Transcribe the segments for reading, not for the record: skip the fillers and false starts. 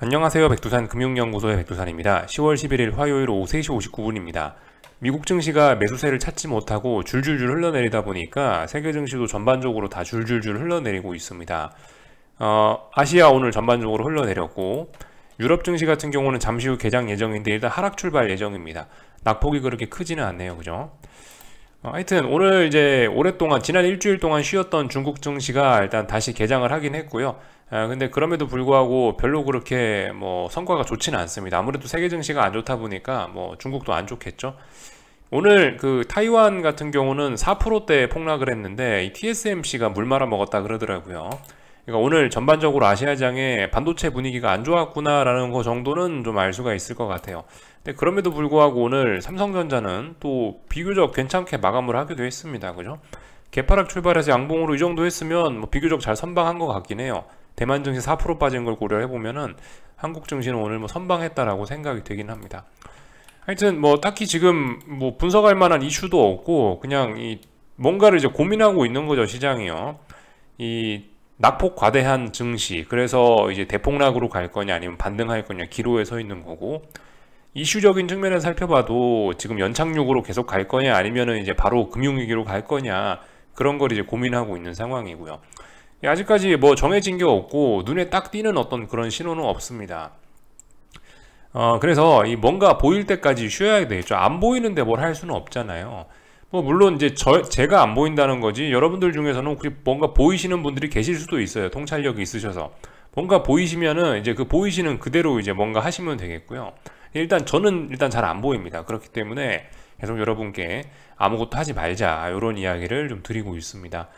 안녕하세요. 백두산 금융연구소의 백두산입니다. 10월 11일 화요일 오후 3시 59분입니다. 미국 증시가 매수세를 찾지 못하고 줄줄줄 흘러내리다 보니까 세계 증시도 전반적으로 다 줄줄줄 흘러내리고 있습니다. 아시아 오늘 전반적으로 흘러내렸고, 유럽 증시 같은 경우는 잠시 후 개장 예정인데 일단 하락 출발 예정입니다. 낙폭이 그렇게 크지는 않네요. 그죠? 하여튼 오늘 이제 오랫동안 지난 일주일 동안 쉬었던 중국 증시가 일단 다시 개장을 하긴 했고요. 근데 그럼에도 불구하고 별로 그렇게 뭐 성과가 좋지는 않습니다. 아무래도 세계 증시가 안 좋다 보니까 뭐 중국도 안 좋겠죠. 오늘 그 타이완 같은 경우는 4%대 폭락을 했는데 이 TSMC가 물 말아 먹었다 그러더라고요. 그러니까 오늘 전반적으로 아시아장의 반도체 분위기가 안 좋았구나라는 거 정도는 좀 알 수가 있을 것 같아요. 근데 그럼에도 불구하고 오늘 삼성전자는 또 비교적 괜찮게 마감을 하기도 했습니다. 그죠? 개파락 출발해서 양봉으로 이 정도 했으면 뭐 비교적 잘 선방한 것 같긴 해요. 대만 증시 4% 빠진 걸 고려해 보면은 한국 증시는 오늘 뭐 선방했다라고 생각이 되긴 합니다. 하여튼 뭐 딱히 지금 뭐 분석할 만한 이슈도 없고 그냥 이 뭔가를 이제 고민하고 있는 거죠, 시장이요. 이 낙폭 과대한 증시, 그래서 이제 대폭락으로 갈 거냐 아니면 반등할 거냐 기로에 서 있는 거고, 이슈적인 측면을 살펴봐도 지금 연착륙으로 계속 갈 거냐 아니면은 이제 바로 금융위기로 갈 거냐, 그런 걸 이제 고민하고 있는 상황이고요. 아직까지 뭐 정해진 게 없고 눈에 딱 띄는 어떤 그런 신호는 없습니다. 그래서 이 뭔가 보일 때까지 쉬어야 되겠죠. 안 보이는데 뭘 할 수는 없잖아요. 뭐 물론 이제 제가 안 보인다는 거지, 여러분들 중에서는 혹시 뭔가 보이시는 분들이 계실 수도 있어요. 통찰력이 있으셔서 뭔가 보이시면은 이제 그 보이시는 그대로 이제 뭔가 하시면 되겠고요. 일단 저는 일단 잘 안 보입니다. 그렇기 때문에 계속 여러분께 아무것도 하지 말자, 이런 이야기를 좀 드리고 있습니다.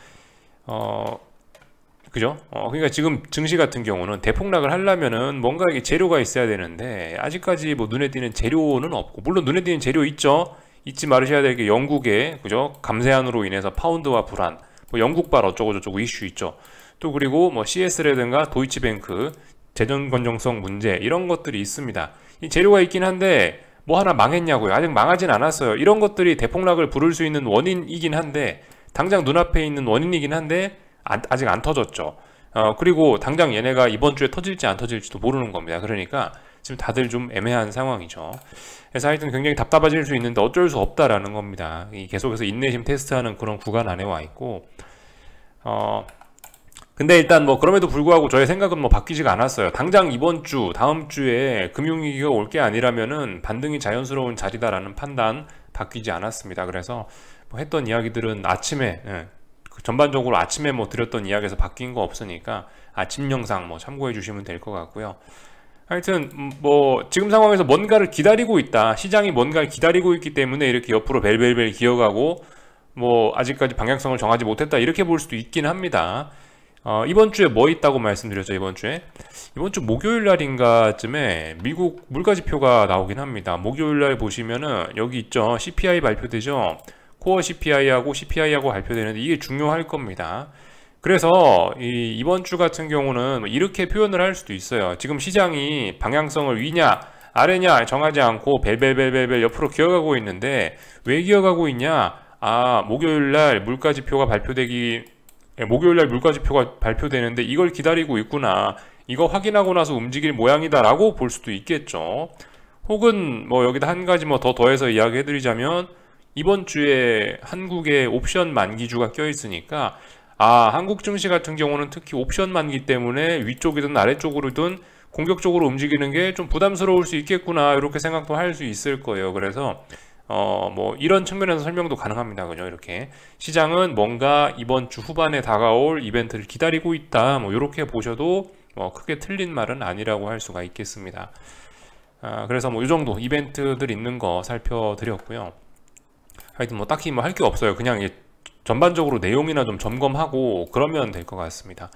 그죠? 그러니까 지금 증시 같은 경우는 대폭락을 하려면은 뭔가 이게 재료가 있어야 되는데 아직까지 뭐 눈에 띄는 재료는 없고, 물론 눈에 띄는 재료 있죠. 잊지 말으셔야 될 게 영국의, 그죠? 감세안으로 인해서 파운드와 불안, 뭐 영국발 어쩌고 저쩌고 이슈 있죠. 또 그리고 뭐 CS라든가 도이치뱅크 재정 건전성 문제, 이런 것들이 있습니다. 이 재료가 있긴 한데 뭐 하나 망했냐고요. 아직 망하진 않았어요. 이런 것들이 대폭락을 부를 수 있는 원인이긴 한데, 당장 눈앞에 있는 원인이긴 한데 아직 안 터졌죠. 그리고 당장 얘네가 이번 주에 터질지 안 터질지도 모르는 겁니다. 그러니까 지금 다들 좀 애매한 상황이죠. 그래서 하여튼 굉장히 답답해질 수 있는데 어쩔 수 없다라는 겁니다. 계속해서 인내심 테스트하는 그런 구간 안에 와 있고, 근데 일단 뭐 그럼에도 불구하고 저의 생각은 뭐 바뀌지가 않았어요. 당장 이번 주, 다음 주에 금융위기가 올 게 아니라면은 반등이 자연스러운 자리다라는 판단 바뀌지 않았습니다. 그래서 뭐 했던 이야기들은 아침에, 전반적으로 아침에 뭐 드렸던 이야기에서 바뀐 거 없으니까 아침 영상 뭐 참고해 주시면 될 것 같고요. 하여튼 뭐 지금 상황에서 뭔가를 기다리고 있다, 시장이 뭔가를 기다리고 있기 때문에 이렇게 옆으로 벨벨벨 기어가고 뭐 아직까지 방향성을 정하지 못했다, 이렇게 볼 수도 있긴 합니다. 이번 주에 뭐 있다고 말씀드렸죠. 이번 주 목요일 날인가쯤에 미국 물가지표가 나오긴 합니다. 목요일 날 보시면은 여기 있죠. CPI 발표되죠. 코어 CPI하고 CPI하고 발표되는데 이게 중요할 겁니다. 그래서 이번 주 같은 경우는 이렇게 표현을 할 수도 있어요. 지금 시장이 방향성을 위냐 아래냐 정하지 않고 벨벨벨벨 옆으로 기어가고 있는데, 왜 기어가고 있냐? 목요일날 물가지표가 발표되는데 이걸 기다리고 있구나, 이거 확인하고 나서 움직일 모양이다 라고 볼 수도 있겠죠. 혹은 뭐 여기다 한 가지 뭐 더해서 이야기해드리자면, 이번 주에 한국의 옵션 만기주가 껴있으니까 한국 증시 같은 경우는 특히 옵션 만기 때문에 위쪽이든 아래쪽으로든 공격적으로 움직이는 게 좀 부담스러울 수 있겠구나, 이렇게 생각도 할 수 있을 거예요. 그래서 뭐 이런 측면에서 설명도 가능합니다. 그죠? 이렇게 시장은 뭔가 이번 주 후반에 다가올 이벤트를 기다리고 있다, 뭐 이렇게 보셔도 뭐 크게 틀린 말은 아니라고 할 수가 있겠습니다. 그래서 뭐 이 정도 이벤트들 있는 거 살펴드렸고요. 하여튼 뭐 딱히 뭐 할 게 없어요. 그냥 전반적으로 내용이나 좀 점검하고 그러면 될 것 같습니다.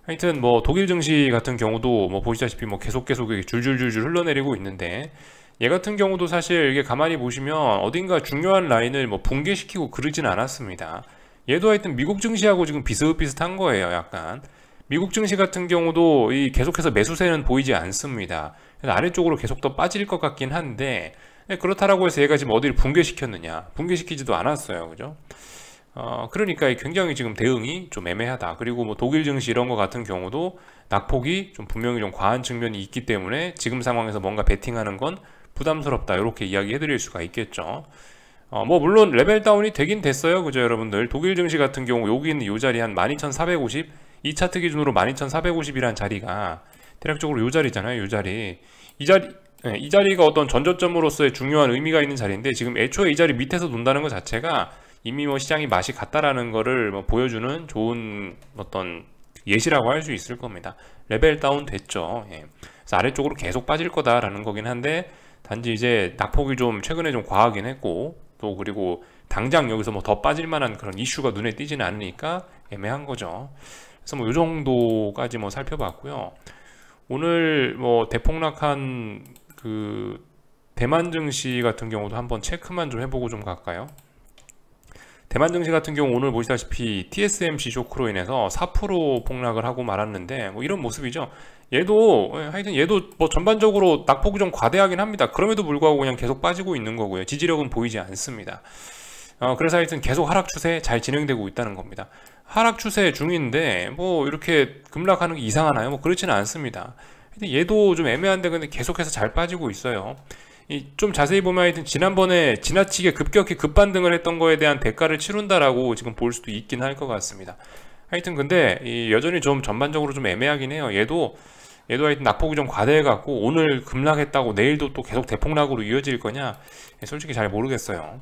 하여튼 뭐 독일 증시 같은 경우도 뭐 보시다시피 뭐 계속 줄줄줄줄 흘러내리고 있는데, 얘 같은 경우도 사실 이게 가만히 보시면 어딘가 중요한 라인을 뭐 붕괴시키고 그러진 않았습니다. 얘도 하여튼 미국 증시하고 지금 비슷비슷한 거예요. 약간 미국 증시 같은 경우도 계속해서 매수세는 보이지 않습니다. 그래서 아래쪽으로 계속 더 빠질 것 같긴 한데, 그렇다라고 해서 얘가 지금 어디를 붕괴시켰느냐? 붕괴시키지도 않았어요. 그죠? 그러니까 굉장히 지금 대응이 좀 애매하다. 그리고 뭐 독일 증시 이런 거 같은 경우도 낙폭이 좀 분명히 좀 과한 측면이 있기 때문에 지금 상황에서 뭔가 베팅하는 건 부담스럽다. 이렇게 이야기해 드릴 수가 있겠죠. 뭐 물론 레벨 다운이 되긴 됐어요. 그죠, 여러분들? 독일 증시 같은 경우 여기 있는 이 자리 한 12,450, 이 차트 기준으로 12,450이란 자리가 대략적으로 이 자리잖아요. 이 자리. 이 자리가 어떤 전저점으로서의 중요한 의미가 있는 자리인데, 지금 애초에 이 자리 밑에서 논다는 것 자체가 이미 뭐 시장이 맛이 갔다라는 거를 뭐 보여주는 좋은 어떤 예시라고 할 수 있을 겁니다. 레벨 다운 됐죠. 예. 그래서 아래쪽으로 계속 빠질 거다라는 거긴 한데, 단지 이제 낙폭이 좀 최근에 좀 과하긴 했고, 또 그리고 당장 여기서 뭐 더 빠질 만한 그런 이슈가 눈에 띄지는 않으니까 애매한 거죠. 그래서 뭐 요 정도까지 뭐 살펴봤고요. 오늘 뭐 대폭락한 그 대만 증시 같은 경우도 한번 체크만 좀 해보고 좀 갈까요? 대만 증시 같은 경우 오늘 보시다시피 TSMC 쇼크로 인해서 4% 폭락을 하고 말았는데, 뭐 이런 모습이죠. 하여튼 얘도 뭐 전반적으로 낙폭이 좀 과대하긴 합니다. 그럼에도 불구하고 그냥 계속 빠지고 있는 거고요. 지지력은 보이지 않습니다. 그래서 하여튼 계속 하락 추세 잘 진행되고 있다는 겁니다. 하락 추세 중인데 뭐 이렇게 급락하는 게 이상하나요? 뭐 그렇지는 않습니다. 얘도 좀 애매한데 근데 계속해서 잘 빠지고 있어요. 좀 자세히 보면 하여튼 지난번에 지나치게 급격히 급반등을 했던 거에 대한 대가를 치른다라고 지금 볼 수도 있긴 할 것 같습니다. 하여튼 근데 여전히 좀 전반적으로 좀 애매하긴 해요. 얘도 하여튼 낙폭이 좀 과대해갖고 오늘 급락했다고 내일도 또 계속 대폭락으로 이어질 거냐, 솔직히 잘 모르겠어요.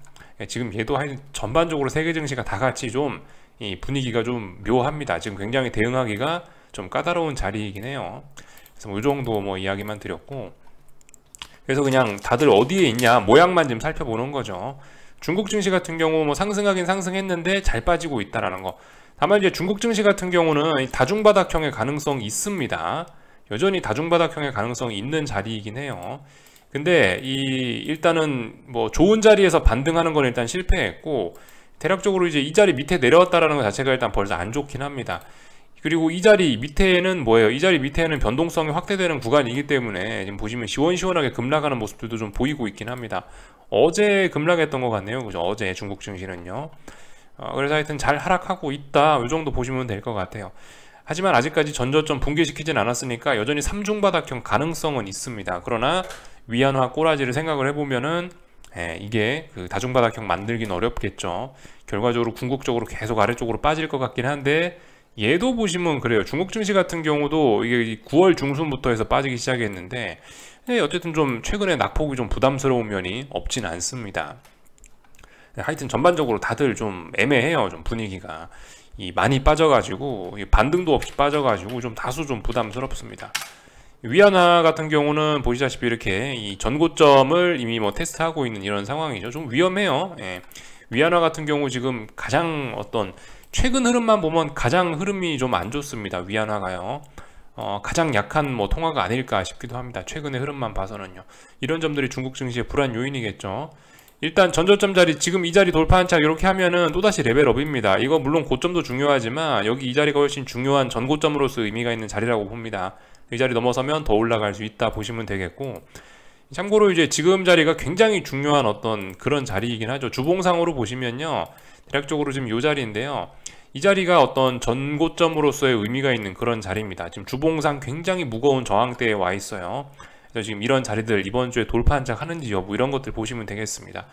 지금 얘도 하여튼 전반적으로 세계 증시가 다 같이 좀 이 분위기가 좀 묘합니다. 지금 굉장히 대응하기가 좀 까다로운 자리이긴 해요. 그래서 뭐 이 정도 뭐 이야기만 드렸고, 그래서 그냥 다들 어디에 있냐 모양만 좀 살펴보는 거죠. 중국 증시 같은 경우 뭐 상승하긴 상승했는데 잘 빠지고 있다라는 거. 다만 이제 중국 증시 같은 경우는 다중바닥형의 가능성이 있습니다. 여전히 다중바닥형의 가능성이 있는 자리이긴 해요. 근데 일단은 뭐 좋은 자리에서 반등하는 건 일단 실패했고, 대략적으로 이제 이 자리 밑에 내려왔다라는 것 자체가 일단 벌써 안 좋긴 합니다. 그리고 이 자리 밑에는 뭐예요? 이 자리 밑에는 변동성이 확대되는 구간이기 때문에 지금 보시면 시원시원하게 급락하는 모습들도 좀 보이고 있긴 합니다. 어제 급락했던 것 같네요. 그죠? 어제 중국 증시는요. 그래서 하여튼 잘 하락하고 있다. 이 정도 보시면 될 것 같아요. 하지만 아직까지 전저점 붕괴시키진 않았으니까 여전히 삼중바닥형 가능성은 있습니다. 그러나 위안화 꼬라지를 생각을 해보면은 이게 그 다중바닥형 만들긴 어렵겠죠. 결과적으로 궁극적으로 계속 아래쪽으로 빠질 것 같긴 한데, 얘도 보시면 그래요. 중국 증시 같은 경우도 이게 9월 중순부터 해서 빠지기 시작했는데, 어쨌든 좀 최근에 낙폭이 좀 부담스러운 면이 없진 않습니다. 하여튼 전반적으로 다들 좀 애매해요. 좀 분위기가 많이 빠져가지고 반등도 없이 빠져가지고 좀 다소 좀 부담스럽습니다. 위안화 같은 경우는 보시다시피 이렇게 이 전고점을 이미 뭐 테스트하고 있는 이런 상황이죠. 좀 위험해요. 위안화 같은 경우 지금 가장 어떤 최근 흐름만 보면 가장 흐름이 좀 안 좋습니다. 위안화가요. 가장 약한 뭐 통화가 아닐까 싶기도 합니다. 최근의 흐름만 봐서는요. 이런 점들이 중국 증시의 불안 요인이겠죠. 일단 전저점 자리, 지금 이 자리 돌파한 차 이렇게 하면은 또다시 레벨업입니다. 이거 물론 고점도 중요하지만 여기 이 자리가 훨씬 중요한 전고점으로서 의미가 있는 자리라고 봅니다. 이 자리 넘어서면 더 올라갈 수 있다 보시면 되겠고, 참고로 이제 지금 자리가 굉장히 중요한 어떤 그런 자리이긴 하죠. 주봉상으로 보시면요, 대략적으로 지금 이 자리인데요, 이 자리가 어떤 전고점으로서의 의미가 있는 그런 자리입니다. 지금 주봉상 굉장히 무거운 저항대에 와 있어요. 그래서 지금 이런 자리들 이번 주에 돌파 한짝 하는지 여부 이런 것들 보시면 되겠습니다.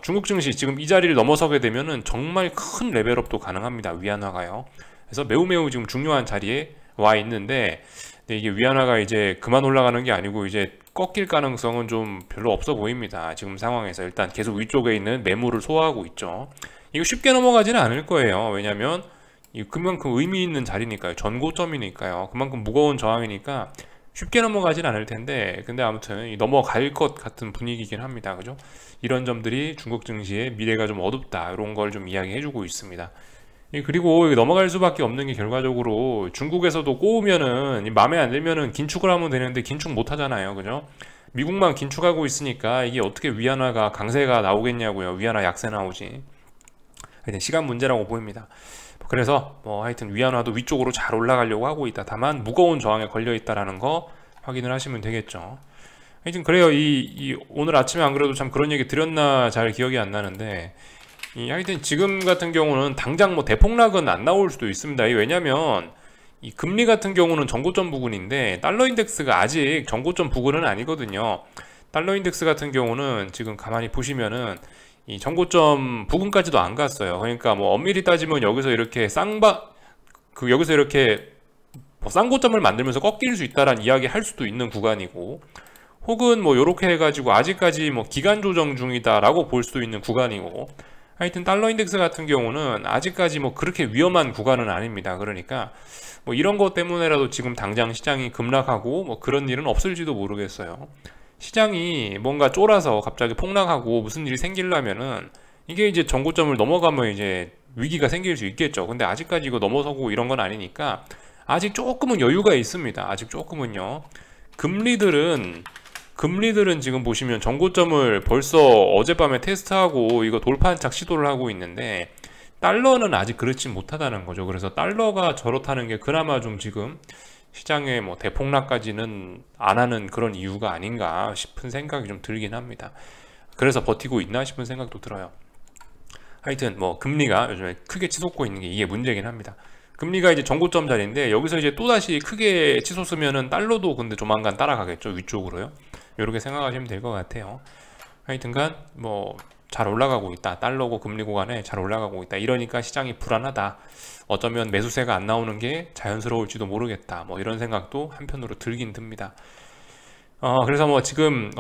중국 증시 지금 이 자리를 넘어서게 되면은 정말 큰 레벨업도 가능합니다. 위안화가요. 그래서 매우 지금 중요한 자리에 와 있는데, 이게 위안화가 이제 그만 올라가는 게 아니고 이제 꺾일 가능성은 좀 별로 없어 보입니다. 지금 상황에서 일단 계속 위쪽에 있는 매물을 소화하고 있죠. 이거 쉽게 넘어가지는 않을 거예요. 왜냐면 그만큼 의미 있는 자리니까요. 전고점이니까요. 그만큼 무거운 저항이니까 쉽게 넘어가진 않을 텐데, 근데 아무튼 넘어갈 것 같은 분위기긴 합니다. 그죠? 이런 점들이 중국 증시의 미래가 좀 어둡다, 이런 걸 좀 이야기해주고 있습니다. 그리고 넘어갈 수밖에 없는 게 결과적으로 중국에서도 꼬우면은 마음에 안 들면은 긴축을 하면 되는데 긴축 못 하잖아요. 그죠? 미국만 긴축하고 있으니까 이게 어떻게 위안화가 강세가 나오겠냐고요. 위안화 약세 나오지. 하여튼 시간 문제라고 보입니다. 그래서 뭐 하여튼 위안화도 위쪽으로 잘 올라가려고 하고 있다. 다만 무거운 저항에 걸려 있다라는 거 확인을 하시면 되겠죠. 하여튼 그래요. 오늘 아침에 안 그래도 참 그런 얘기 드렸나 잘 기억이 안 나는데, 하여튼 지금 같은 경우는 당장 뭐 대폭락은 안 나올 수도 있습니다. 왜냐면 이 금리 같은 경우는 정고점 부근인데 달러 인덱스가 아직 정고점 부근은 아니거든요. 달러 인덱스 같은 경우는 지금 가만히 보시면은 이 정고점 부근까지도 안 갔어요. 그러니까 뭐 엄밀히 따지면 여기서 이렇게 여기서 이렇게 뭐 쌍고점을 만들면서 꺾일 수 있다라는 이야기 할 수도 있는 구간이고, 혹은 뭐 요렇게 해가지고 아직까지 뭐 기간 조정 중이다라고 볼 수도 있는 구간이고, 하여튼 달러 인덱스 같은 경우는 아직까지 뭐 그렇게 위험한 구간은 아닙니다. 그러니까 뭐 이런 것 때문에라도 지금 당장 시장이 급락하고 뭐 그런 일은 없을지도 모르겠어요. 시장이 뭔가 쫄아서 갑자기 폭락하고 무슨 일이 생기려면은 이게 이제 정고점을 넘어가면 이제 위기가 생길 수 있겠죠. 근데 아직까지 이거 넘어서고 이런 건 아니니까 아직 조금은 여유가 있습니다. 아직 조금은요. 금리들은 지금 보시면 정고점을 벌써 어젯밤에 테스트하고 이거 돌파한착 시도를 하고 있는데, 달러는 아직 그렇지 못하다는 거죠. 그래서 달러가 저렇다는 게 그나마 좀 지금 시장에 뭐 대폭락까지는 안 하는 그런 이유가 아닌가 싶은 생각이 좀 들긴 합니다. 그래서 버티고 있나 싶은 생각도 들어요. 하여튼 뭐 금리가 요즘에 크게 치솟고 있는 게 이게 문제긴 합니다. 금리가 이제 정고점 자리인데 여기서 이제 또다시 크게 치솟으면은 달러도 근데 조만간 따라가겠죠. 위쪽으로요. 이렇게 생각하시면 될 것 같아요. 하여튼간 뭐 잘 올라가고 있다. 달러고 금리 구간에 잘 올라가고 있다. 이러니까 시장이 불안하다. 어쩌면 매수세가 안 나오는 게 자연스러울지도 모르겠다. 뭐 이런 생각도 한편으로 들긴 듭니다. 그래서 뭐 지금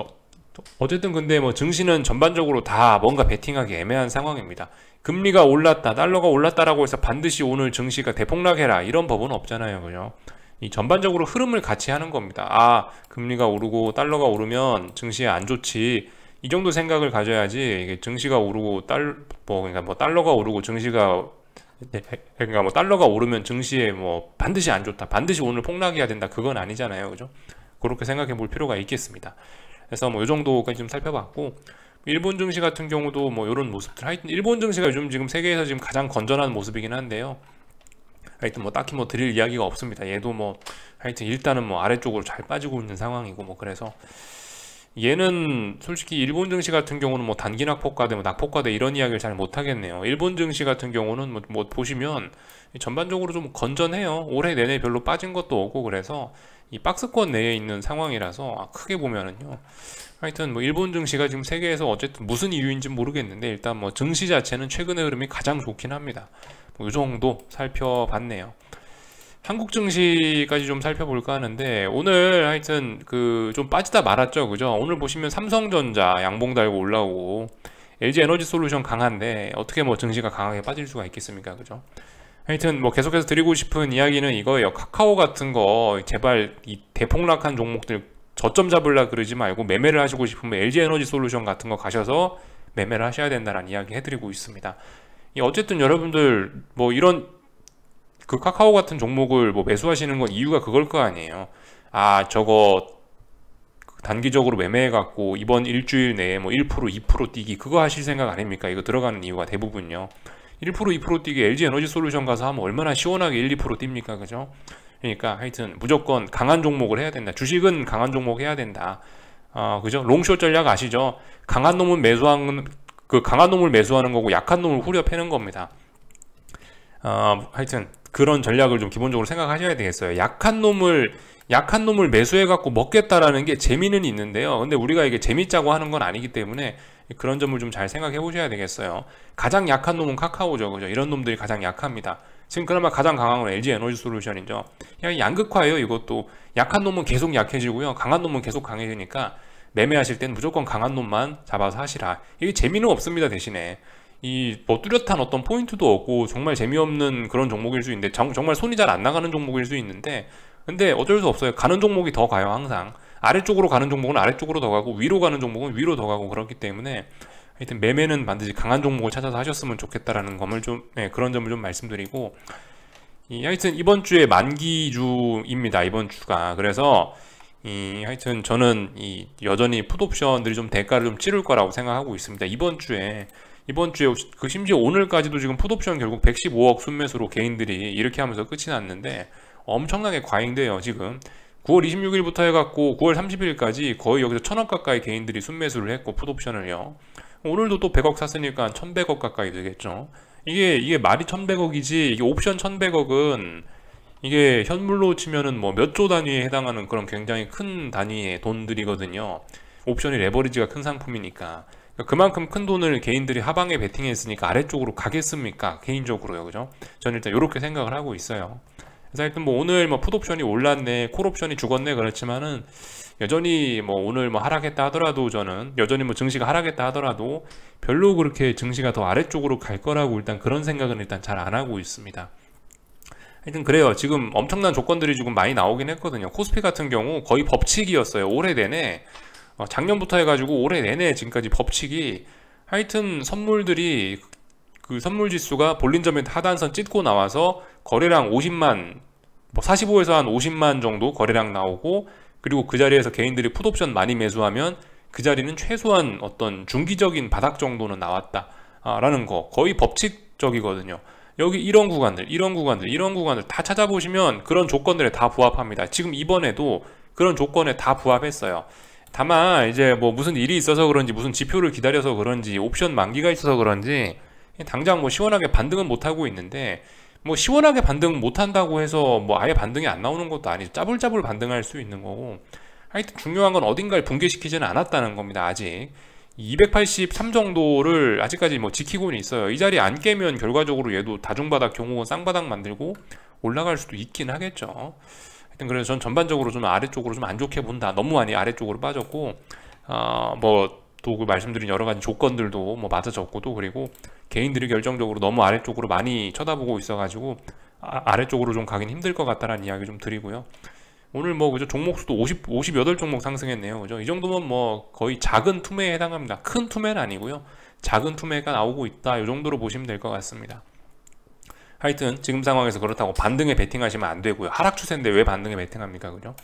어쨌든 근데 뭐 증시는 전반적으로 다 뭔가 베팅하기 애매한 상황입니다. 금리가 올랐다, 달러가 올랐다라고 해서 반드시 오늘 증시가 대폭락해라 이런 법은 없잖아요. 그죠? 이 전반적으로 흐름을 같이 하는 겁니다. 아, 금리가 오르고 달러가 오르면 증시에 안 좋지. 이 정도 생각을 가져야지 이게 증시가 오르고 그러니까 뭐 달러가 오르고 증시가 그러니까 뭐 달러가 오르면 증시에 뭐 반드시 안 좋다. 반드시 오늘 폭락해야 된다. 그건 아니잖아요. 그죠? 그렇게 생각해 볼 필요가 있겠습니다. 그래서 뭐 이 정도까지 좀 살펴봤고, 일본 증시 같은 경우도 뭐 이런 모습들, 하여튼 일본 증시가 요즘 지금 세계에서 지금 가장 건전한 모습이긴 한데요. 하여튼 뭐 딱히 뭐 드릴 이야기가 없습니다. 얘도 뭐 하여튼 일단은 뭐 아래쪽으로 잘 빠지고 있는 상황이고, 뭐 그래서 얘는 솔직히 일본 증시 같은 경우는 뭐 단기 낙폭과대, 뭐 낙폭과대 이런 이야기를 잘 못하겠네요. 일본 증시 같은 경우는 뭐 보시면 전반적으로 좀 건전해요. 올해 내내 별로 빠진 것도 없고, 그래서 이 박스권 내에 있는 상황이라서 크게 보면은요. 하여튼 뭐 일본 증시가 지금 세계에서 어쨌든 무슨 이유인지 모르겠는데 일단 뭐 증시 자체는 최근의 흐름이 가장 좋긴 합니다. 뭐 이 정도 살펴봤네요. 한국 증시까지 좀 살펴볼까 하는데 오늘 하여튼 그 좀 빠지다 말았죠. 그죠? 오늘 보시면 삼성전자 양봉 달고 올라오고 LG 에너지 솔루션 강한데 어떻게 뭐 증시가 강하게 빠질 수가 있겠습니까? 그죠? 하여튼 뭐 계속해서 드리고 싶은 이야기는 이거예요. 카카오 같은 거 제발 이 대폭락한 종목들 저점 잡으려 그러지 말고 매매를 하시고 싶으면 LG 에너지 솔루션 같은 거 가셔서 매매를 하셔야 된다는 이야기 해드리고 있습니다. 어쨌든 여러분들 뭐 이런 그 카카오 같은 종목을 뭐 매수하시는 건 이유가 그걸 거 아니에요. 아, 저거 단기적으로 매매해갖고 이번 일주일 내에 뭐 1%, 2% 뛰기 그거 하실 생각 아닙니까? 이거 들어가는 이유가 대부분요. 1%, 2% 뛰기 LG 에너지 솔루션 가서 하면 얼마나 시원하게 1, 2% 뜁니까? 그죠? 그러니까 하여튼 무조건 강한 종목을 해야 된다. 주식은 강한 종목 해야 된다. 그죠? 롱숏 전략 아시죠? 강한 놈을 매수하는 거고 약한 놈을 후려 패는 겁니다. 하여튼 그런 전략을 좀 기본적으로 생각하셔야 되겠어요. 약한 놈을 매수해갖고 먹겠다라는 게 재미는 있는데요. 근데 우리가 이게 재밌자고 하는 건 아니기 때문에 그런 점을 좀 잘 생각해 보셔야 되겠어요. 가장 약한 놈은 카카오죠. 그죠? 이런 놈들이 가장 약합니다. 지금 그나마 가장 강한 건 LG 에너지 솔루션이죠. 그냥 양극화예요. 이것도 약한 놈은 계속 약해지고요. 강한 놈은 계속 강해지니까 매매하실 땐 무조건 강한 놈만 잡아서 하시라. 이게 재미는 없습니다. 대신에 뭐 뚜렷한 어떤 포인트도 없고 정말 재미없는 그런 종목일 수 있는데 정말 손이 잘 안 나가는 종목일 수 있는데 근데 어쩔 수 없어요. 가는 종목이 더 가요. 항상 아래쪽으로 가는 종목은 아래쪽으로 더 가고 위로 가는 종목은 위로 더 가고 그렇기 때문에 하여튼 매매는 반드시 강한 종목을 찾아서 하셨으면 좋겠다라는 점을 좀 그런 점을 좀 말씀드리고 하여튼 이번 주에 만기주입니다. 이번 주가 그래서 하여튼 저는 여전히 풋옵션들이 좀 대가를 좀 치를 거라고 생각하고 있습니다. 이번 주에 그 심지어 오늘까지도 지금 풋옵션 결국 115억 순매수로 개인들이 이렇게 하면서 끝이 났는데 엄청나게 과잉돼요. 지금 9월 26일부터 해갖고 9월 30일까지 거의 여기서 1000억 가까이 개인들이 순매수를 했고 풋옵션을요. 오늘도 또 100억 샀으니까 1100억 가까이 되겠죠. 이게 말이 1100억이지, 이게 옵션 1100억은 이게 현물로 치면은 뭐 몇 조 단위에 해당하는 그런 굉장히 큰 단위의 돈들이거든요. 옵션이 레버리지가 큰 상품이니까. 그러니까 그만큼 큰 돈을 개인들이 하방에 베팅했으니까 아래쪽으로 가겠습니까? 개인적으로요, 그죠? 저는 일단 이렇게 생각을 하고 있어요. 그래서 하여튼 뭐 오늘 뭐 풋옵션이 올랐네, 콜옵션이 죽었네, 그렇지만은 여전히 뭐 오늘 뭐 하락했다 하더라도, 저는 여전히 뭐 증시가 하락했다 하더라도 별로 그렇게 증시가 더 아래쪽으로 갈 거라고 일단 그런 생각은 일단 잘 안 하고 있습니다. 하여튼 그래요. 지금 엄청난 조건들이 지금 많이 나오긴 했거든요. 코스피 같은 경우 거의 법칙이었어요. 올해 내내. 작년부터 해가지고 올해 내내 지금까지 법칙이, 하여튼 선물들이, 그 선물 지수가 볼린저밴드 하단선 찍고 나와서 거래량 50만, 뭐 45에서 한 50만 정도 거래량 나오고, 그리고 그 자리에서 개인들이 풋옵션 많이 매수하면 그 자리는 최소한 어떤 중기적인 바닥 정도는 나왔다 라는 거, 거의 법칙적이거든요. 여기 이런 구간들 다 찾아보시면 그런 조건들에 다 부합합니다. 지금 이번에도 그런 조건에 다 부합했어요. 다만 이제 뭐 무슨 일이 있어서 그런지, 무슨 지표를 기다려서 그런지, 옵션 만기가 있어서 그런지 당장 뭐 시원하게 반등은 못하고 있는데, 뭐 시원하게 반등 못한다고 해서 뭐 아예 반등이 안 나오는 것도 아니죠. 짜불짜불 반등할 수 있는 거고, 하여튼 중요한 건 어딘가를 붕괴시키지는 않았다는 겁니다. 아직 283 정도를 아직까지 뭐 지키고는 있어요. 이 자리 안 깨면 결과적으로 얘도 다중바닥 경우는 쌍바닥 만들고 올라갈 수도 있긴 하겠죠. 하여튼 그래서 전 전반적으로 좀 아래쪽으로 좀 안 좋게 본다. 너무 많이 아래쪽으로 빠졌고, 뭐 또 그 말씀드린 여러 가지 조건들도 뭐 맞아졌고, 또 그리고 개인들이 결정적으로 너무 아래쪽으로 많이 쳐다보고 있어가지고 아래쪽으로 좀 가긴 힘들 것 같다라는 이야기 좀 드리고요. 오늘 뭐 그죠, 종목수도 58종목 상승했네요. 그죠? 이 정도면 뭐 거의 작은 투매에 해당합니다. 큰 투매는 아니고요. 작은 투매가 나오고 있다. 이 정도로 보시면 될 것 같습니다. 하여튼 지금 상황에서 그렇다고 반등에 베팅하시면 안 되고요. 하락 추세인데 왜 반등에 베팅합니까? 그죠?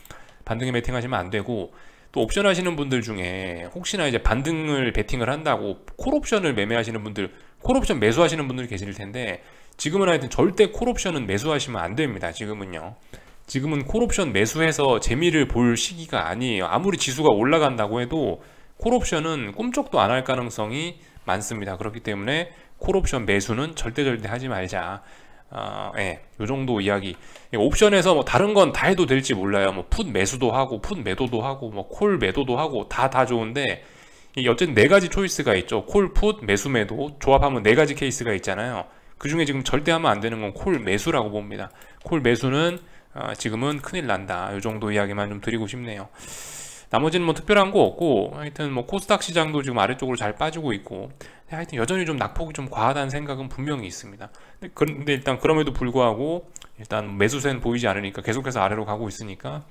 반등에 베팅하시면 안 되고, 또 옵션 하시는 분들 중에 혹시나 이제 반등을 베팅을 한다고 콜옵션을 매매하시는 분들, 콜옵션 매수하시는 분들이 계실 텐데, 지금은 하여튼 절대 콜옵션은 매수하시면 안 됩니다. 지금은 콜옵션 매수해서 재미를 볼 시기가 아니에요. 아무리 지수가 올라간다고 해도 콜옵션은 꿈쩍도 안 할 가능성이 많습니다. 그렇기 때문에 콜옵션 매수는 절대 하지 말자. 요 정도 이야기. 옵션에서 뭐 다른 건 다 해도 될지 몰라요. 뭐 풋 매수도 하고, 풋 매도도 하고, 뭐 콜 매도도 하고, 다 좋은데, 이게 어쨌든 네 가지 초이스가 있죠. 콜, 풋, 매수, 매도 조합하면 네 가지 케이스가 있잖아요. 그 중에 지금 절대 하면 안 되는 건 콜 매수라고 봅니다. 콜 매수는 지금은 큰일 난다. 이 정도 이야기만 좀 드리고 싶네요. 나머지는 뭐 특별한 거 없고, 하여튼 뭐 코스닥 시장도 지금 아래쪽으로 잘 빠지고 있고, 하여튼 여전히 좀 낙폭이 좀 과하다는 생각은 분명히 있습니다. 근데 일단 그럼에도 불구하고 일단 매수세는 보이지 않으니까 계속해서 아래로 가고 있으니까,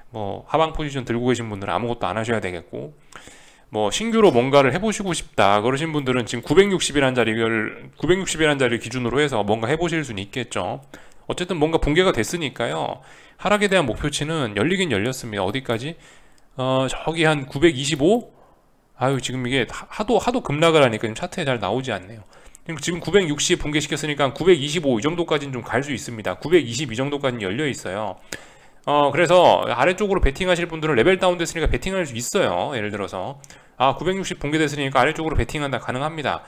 뭐 하방 포지션 들고 계신 분들은 아무것도 안 하셔야 되겠고, 뭐 신규로 뭔가를 해보시고 싶다 그러신 분들은 지금 960이라는 자리를 기준으로 해서 뭔가 해보실 수는 있겠죠. 어쨌든 뭔가 붕괴가 됐으니까요. 하락에 대한 목표치는 열리긴 열렸습니다. 어디까지? 저기 한 925? 아유, 지금 이게 하도 급락을 하니까 지금 차트에 잘 나오지 않네요. 지금 960 붕괴시켰으니까 925 이 정도까지는 좀 갈 수 있습니다. 920 이 정도까지는 열려 있어요. 그래서 아래쪽으로 베팅하실 분들은 레벨 다운 됐으니까 베팅할 수 있어요. 예를 들어서 960 붕괴됐으니까 아래쪽으로 베팅한다, 가능합니다.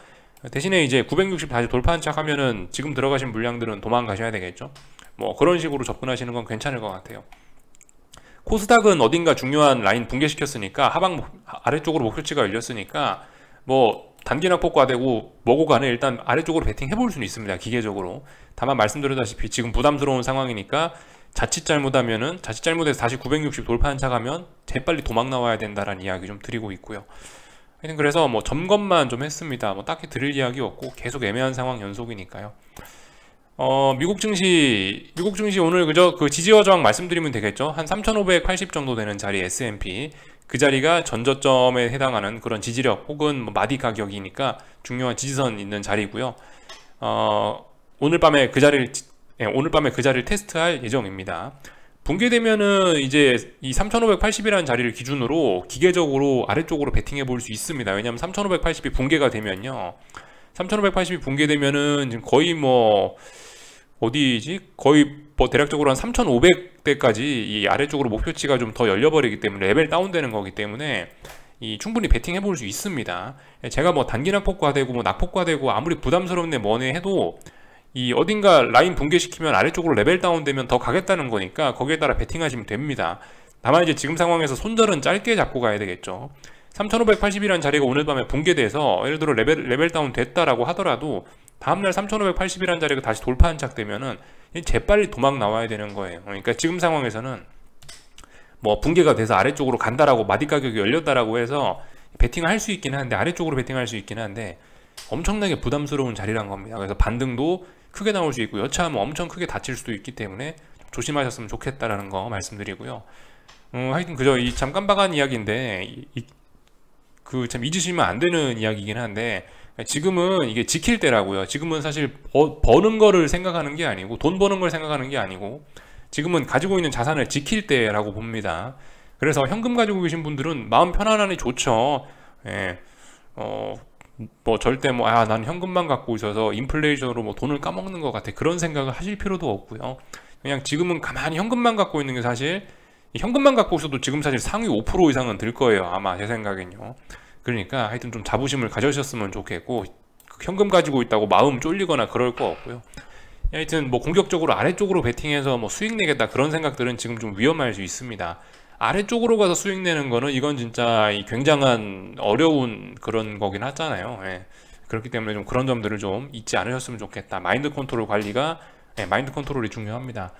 대신에 이제 960 다시 돌파한 척 하면은 지금 들어가신 물량들은 도망가셔야 되겠죠. 뭐 그런 식으로 접근하시는 건 괜찮을 것 같아요. 코스닥은 어딘가 중요한 라인 붕괴시켰으니까 하방 아래쪽으로 목표치가 열렸으니까 뭐 단기 낙폭과 되고 뭐고 간에 일단 아래쪽으로 베팅 해볼 수는 있습니다. 기계적으로. 다만 말씀드렸다시피 지금 부담스러운 상황이니까 자칫 잘못해서 다시 960 돌파한 차 가면 재빨리 도망 나와야 된다라는 이야기 좀 드리고 있고요. 하여튼 그래서 뭐 점검만 좀 했습니다. 뭐 딱히 드릴 이야기 없고 계속 애매한 상황 연속이니까요. 미국 증시 오늘 그저 그 지지와 저항 말씀드리면 되겠죠. 한 3,580 정도 되는 자리 S&P, 그 자리가 전저점에 해당하는 그런 지지력 혹은 뭐 마디 가격이니까 중요한 지지선 있는 자리고요. 오늘 밤에 그 자리를 테스트할 예정입니다. 붕괴되면은 이제 이 3,580이라는 자리를 기준으로 기계적으로 아래쪽으로 베팅해 볼 수 있습니다. 왜냐하면 3,580이 붕괴가 되면요, 3,580이 붕괴되면은 지금 거의 뭐 거의 뭐 대략적으로 한 3,500대까지 이 아래쪽으로 목표치가 좀 더 열려버리기 때문에 레벨 다운되는 거기 때문에 충분히 베팅해 볼 수 있습니다. 제가 뭐 단기 낙폭과되고 뭐 낙폭과되고 아무리 부담스럽네 뭐네 해도 어딘가 라인 붕괴시키면 아래쪽으로 레벨 다운되면 더 가겠다는 거니까 거기에 따라 베팅하시면 됩니다. 다만 이제 지금 상황에서 손절은 짧게 잡고 가야 되겠죠. 3580이라는 자리가 오늘 밤에 붕괴돼서 예를 들어 레벨 다운 됐다라고 하더라도 다음날 3580이라는 자리가 다시 돌파 한착되면은 재빨리 도망 나와야 되는 거예요. 그러니까 지금 상황에서는 뭐 붕괴가 돼서 아래쪽으로 간다라고 마디 가격이 열렸다라고 해서 베팅을 할 수 있긴 한데, 아래쪽으로 베팅할 수 있긴 한데 엄청나게 부담스러운 자리란 겁니다. 그래서 반등도 크게 나올 수 있고 여차하면 엄청 크게 다칠 수도 있기 때문에 조심하셨으면 좋겠다라는 거 말씀드리고요. 하여튼 그저 참 깜박한 이야기인데 그 참 잊으시면 안 되는 이야기이긴 한데, 지금은 이게 지킬 때라고요. 지금은 사실 버는 거를 생각하는 게 아니고, 돈 버는 걸 생각하는 게 아니고, 지금은 가지고 있는 자산을 지킬 때라고 봅니다. 그래서 현금 가지고 계신 분들은 마음 편안하니 좋죠. 예. 뭐 절대 난 현금만 갖고 있어서 인플레이션으로 뭐 돈을 까먹는 것 같아, 그런 생각을 하실 필요도 없고요. 그냥 지금은 가만히 현금만 갖고 있는 게, 사실 현금만 갖고 있어도 지금 사실 상위 5% 이상은 들 거예요, 아마 제 생각엔요. 그러니까 하여튼 좀 자부심을 가져셨으면 좋겠고, 현금 가지고 있다고 마음 쫄리거나 그럴 거 없고요. 하여튼 뭐 공격적으로 아래쪽으로 베팅해서 뭐 수익 내겠다, 그런 생각들은 지금 좀 위험할 수 있습니다. 아래쪽으로 가서 수익 내는 거는 이건 진짜 굉장한 어려운 그런 거긴 하잖아요. 예. 그렇기 때문에 좀 그런 점들을 좀 잊지 않으셨으면 좋겠다. 마인드 컨트롤 관리가, 마인드 컨트롤이 중요합니다.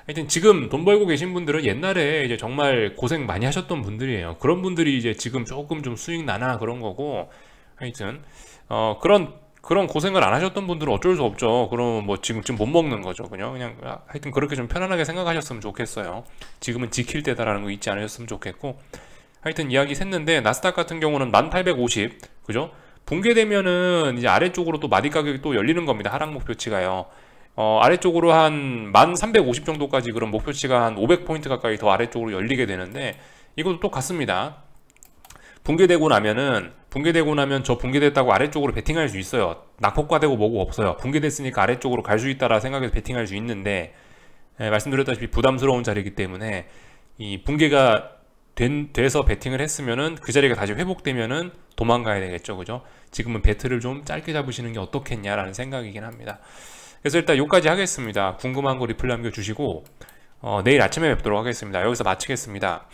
하여튼 지금 돈 벌고 계신 분들은 옛날에 이제 정말 고생 많이 하셨던 분들이에요. 그런 분들이 이제 지금 조금 좀 수익 나나 그런 거고, 하여튼 그런 고생을 안 하셨던 분들은 어쩔 수 없죠. 그럼 뭐 지금 못 먹는 거죠. 그냥 하여튼 그렇게 좀 편안하게 생각하셨으면 좋겠어요. 지금은 지킬 때다라는 거 잊지 않으셨으면 좋겠고, 하여튼 이야기 샜는데 나스닥 같은 경우는 1850, 그죠? 붕괴되면은 이제 아래쪽으로 또 마디 가격이 또 열리는 겁니다. 하락 목표치가요. 아래쪽으로 한 1350 정도까지, 그런 목표치가 한 500포인트 가까이 더 아래쪽으로 열리게 되는데, 이것도 똑같습니다. 붕괴되고 나면 저 붕괴됐다고 아래쪽으로 베팅할 수 있어요. 낙폭과되고 뭐고 없어요. 붕괴됐으니까 아래쪽으로 갈 수 있다라 생각해서 베팅할 수 있는데, 말씀드렸다시피 부담스러운 자리이기 때문에 이 붕괴가 돼서 베팅을 했으면은 그 자리가 다시 회복되면은 도망가야 되겠죠, 그죠? 지금은 배트를 좀 짧게 잡으시는 게 어떻겠냐라는 생각이긴 합니다. 그래서 일단 여기까지 하겠습니다. 궁금한 거 리플 남겨주시고 내일 아침에 뵙도록 하겠습니다. 여기서 마치겠습니다.